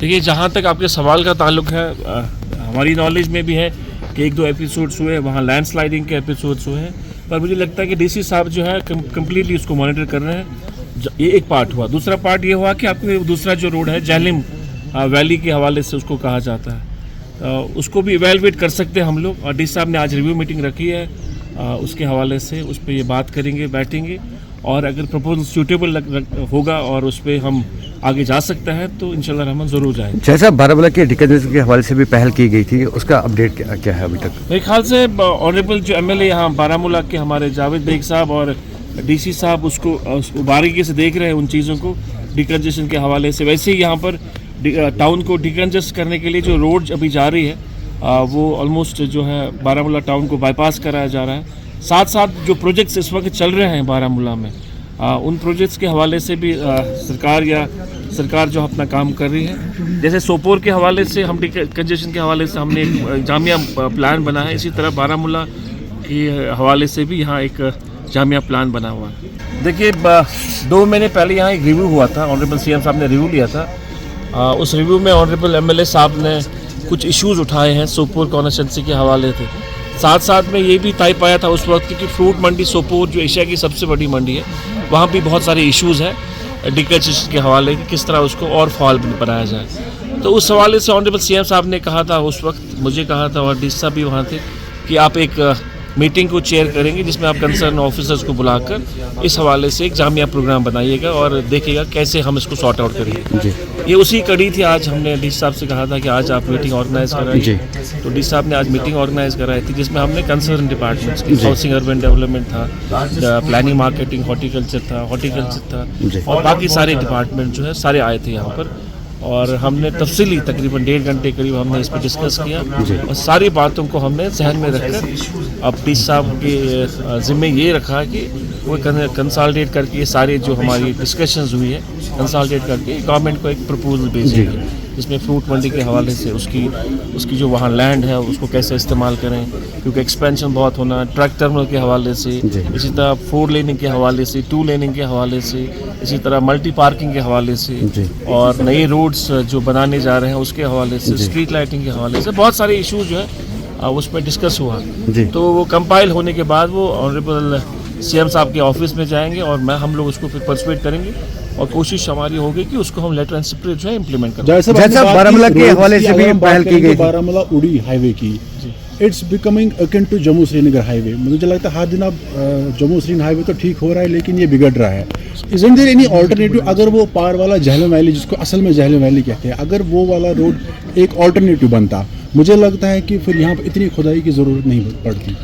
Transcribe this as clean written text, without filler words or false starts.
देखिए, जहाँ तक आपके सवाल का ताल्लुक है, हमारी नॉलेज में भी है कि 1-2 एपिसोड्स हुए, वहाँ लैंडस्लाइडिंग के एपिसोड्स हुए हैं, पर मुझे लगता है कि डीसी साहब जो है कम्प्लीटली उसको मॉनिटर कर रहे हैं। ये एक पार्ट हुआ। दूसरा पार्ट ये हुआ कि आपके दूसरा जो रोड है जहलिम वैली के हवाले से उसको कहा जाता है, उसको भी इवेलुएट कर सकते हैं हम लोग। और डीसी साहब ने आज रिव्यू मीटिंग रखी है, उसके हवाले से उस पर ये बात करेंगे, बैठेंगे, और अगर प्रपोजल सूटेबल होगा और उस पर हम आगे जा सकते हैं तो इंशाल्लाह रहमान ज़रूर जाएंगे। जैसा बारामूला के डिकंजन के हवाले से भी पहल की गई थी, उसका अपडेट क्या है अभी तक? मेरे ख्याल से ऑनरेबल जो एमएलए यहाँ बारामूला के हमारे जावेद बेग साहब और डीसी साहब उसको बारीकी से देख रहे हैं उन चीज़ों को डिकंजेशन के हवाले से। वैसे ही यहाँ पर टाउन को डिकंजेस्ट करने के लिए जो रोड अभी जा रही है, वो ऑलमोस्ट जो है बारामूला टाउन को बाईपास कराया जा रहा है। साथ साथ जो प्रोजेक्ट्स इस वक्त चल रहे हैं बारामूला में, उन प्रोजेक्ट्स के हवाले से भी सरकार जो अपना काम कर रही है। जैसे सोपोर के हवाले से हम डिकंजेशन के हवाले से हमने एक जामिया प्लान बना है, इसी तरह बारामूला के हवाले से भी यहाँ एक जामिया प्लान बना हुआ है। देखिए, 2 महीने पहले यहाँ एक रिव्यू हुआ था, ऑनरेबल सीएम साहब ने रिव्यू लिया था। उस रिव्यू में ऑनरेबल एमएलए साहब ने कुछ इश्यूज़ उठाए हैं सोपोर कॉन्स्टिट्यूंसी के हवाले से। साथ साथ में ये भी तय पाया था उस वक्त कि फ्रूट मंडी सोपोर जो एशिया की सबसे बड़ी मंडी है, वहाँ भी बहुत सारे इश्यूज़ हैं डिकंजेशन के हवाले की, किस तरह उसको और फॉल बनाया जाए। तो उस हवाले से ऑनरेबल सीएम साहब ने कहा था, उस वक्त मुझे कहा था, और डीसी साहब भी वहाँ थे, कि आप एक मीटिंग को चेयर करेंगे जिसमें आप कंसर्न ऑफिसर्स को बुलाकर इस हवाले से एक जामिया प्रोग्राम बनाइएगा और देखिएगा कैसे हम इसको सॉर्ट आउट करेंगे। ये उसी कड़ी थी। आज हमने डीसी साहब से कहा था कि आज आप मीटिंग ऑर्गेनाइज कराइए, तो डीसी साहब ने आज मीटिंग ऑर्गेनाइज कराई थी जिसमें हमने कंसर्न डिपार्टमेंट्स की, हाउसिंग अर्बन डेवलपमेंट था, प्लानिंग मार्केटिंग, हॉर्टिकल्चर था और बाकी सारे डिपार्टमेंट जो है सारे आए थे यहाँ पर, और हमने तफसीली तकरीबन 1.5 घंटे करीब हमने इस पर डिस्कस किया और सारी बातों को हमने जहन में रखकर अब डीसी साहब के ज़िम्मे ये रखा कि वो कंसल्टेट करके ये सारे जो हमारी डिस्कशंस हुई है कंसल्टेट करके गवर्नमेंट को एक प्रपोजल भेजेंगे जिसमें फ्रूट मंडी के हवाले से उसकी जो वहाँ लैंड है उसको कैसे इस्तेमाल करें, क्योंकि एक्सपेंशन बहुत होना, ट्रक टर्मिनल के हवाले से, इसी तरह 4 लेनिंग के हवाले से, 2 लेनिंग के हवाले से, इसी तरह मल्टी पार्किंग के हवाले से, और नए रोड्स जो बनाने जा रहे हैं उसके हवाले से, स्ट्रीट लाइटिंग के हवाले से बहुत सारे इशूज़ जो है उस पर डिस्कस हुआ। तो वो कंपाइल होने के बाद वो ऑनरेबल सीएम साहब के ऑफिस में जाएंगे और हम लोग उसको फिर परसुएट करेंगे और कोशिश हमारी होगी कि उसको हम लेटर एंड स्पिरिट जो है इम्प्लीमेंट करें। जैसा बारामूला के हवाले से भी पहल की गई, बारामूला उड़ी हाईवे की, it's becoming akin to Jammu Srinagar highway. मुझे लगता है हर दिन अब जम्मू श्रीनगर हाईवे तो ठीक हो रहा है लेकिन ये बिगड़ रहा है। Isn't there any alternative? अगर वो पार वाला जहलम वैली, जिसको असल में जहलम वैली कहते हैं, अगर वो वाला रोड एक ऑल्टरनेटिव बनता, मुझे लगता है कि फिर यहाँ पर इतनी खुदाई की ज़रूरत नहीं पड़ती।